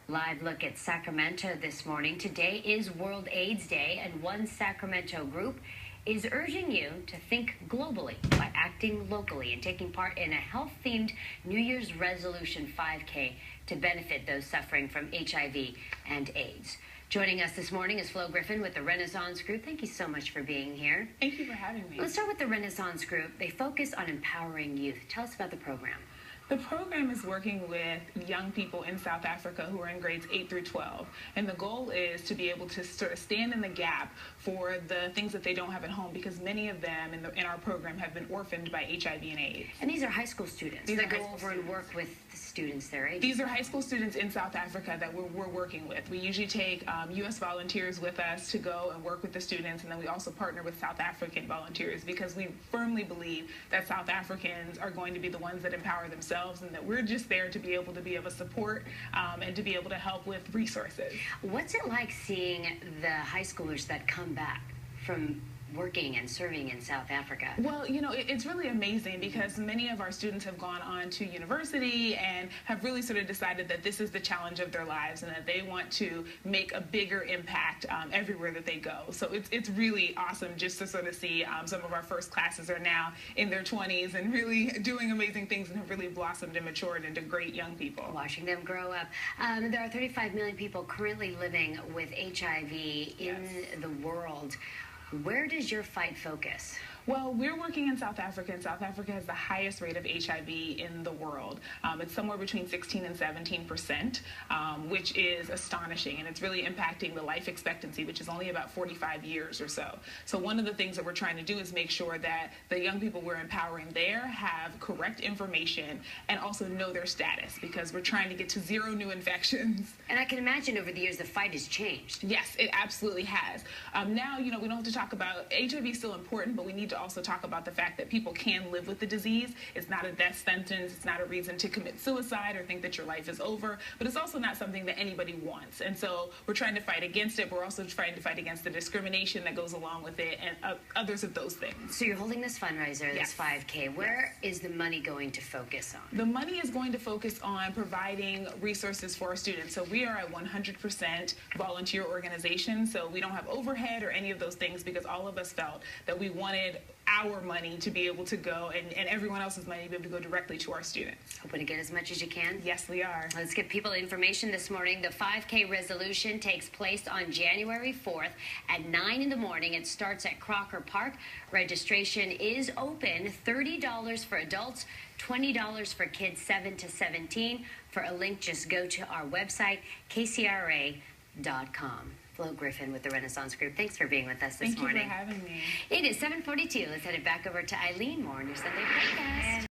Live look at Sacramento this morning. Today is World AIDS Day, and one Sacramento group is urging you to think globally by acting locally and taking part in a health-themed New Year's resolution 5K to benefit those suffering from HIV and AIDS. Joining us this morning is Flo Griffin with the Renaissance Group. Thank you so much for being here. Thank you for having me. Let's start with the Renaissance Group. They focus on empowering youth. Tell us about the program. The program is working with young people in South Africa who are in grades 8 through 12. And the goal is to be able to sort of stand in the gap for the things that they don't have at home, because many of them in our program have been orphaned by HIV and AIDS. And these are high school students that go over and work with the students their age. These are high school students in South Africa that we're working with. We usually take U.S. volunteers with us to go and work with the students, and then we also partner with South African volunteers because we firmly believe that South Africans are going to be the ones that empower themselves, and that we're just there to be able to be of a support and to be able to help with resources. What's it like seeing the high schoolers that come back from working and serving in South Africa? Well, you know, it's really amazing because many of our students have gone on to university and have really sort of decided that this is the challenge of their lives and that they want to make a bigger impact everywhere that they go. So it's really awesome just to sort of see some of our first classes are now in their 20s and really doing amazing things and have really blossomed and matured into great young people. Watching them grow up. There are 35 million people currently living with HIV in the world. Where does your fight focus? Well, we're working in South Africa, and South Africa has the highest rate of HIV in the world. It's somewhere between 16 and 17%, which is astonishing, and it's really impacting the life expectancy, which is only about 45 years or so. So one of the things that we're trying to do is make sure that the young people we're empowering there have correct information and also know their status, because we're trying to get to zero new infections. And I can imagine over the years the fight has changed. Yes, it absolutely has. Now, you know, we don't have to talk about HIV is still important, but we need to also talk about the fact that people can live with the disease. It's not a death sentence. It's not a reason to commit suicide or think that your life is over, but it's also not something that anybody wants. And so we're trying to fight against it. We're also trying to fight against the discrimination that goes along with it and others of those things. So you're holding this fundraiser, Yes. this 5K. Where is the money going to focus on? The money is going to focus on providing resources for our students. So we are a 100% volunteer organization, so we don't have overhead or any of those things, because all of us felt that we wanted our money to be able to go and everyone else's money to be able to go directly to our students. Hoping to get as much as you can? Yes, we are. Let's give people information this morning. The 5K resolution takes place on January 4th at 9 in the morning. It starts at Crocker Park. Registration is open. $30 for adults, $20 for kids 7 to 17. For a link, just go to our website, KCRA.com. Flo Griffin with the Renaissance Group. Thanks for being with us this morning. Thank you for having me. It is 7:42. Let's head it back over to Eileen. More on your Sunday podcast.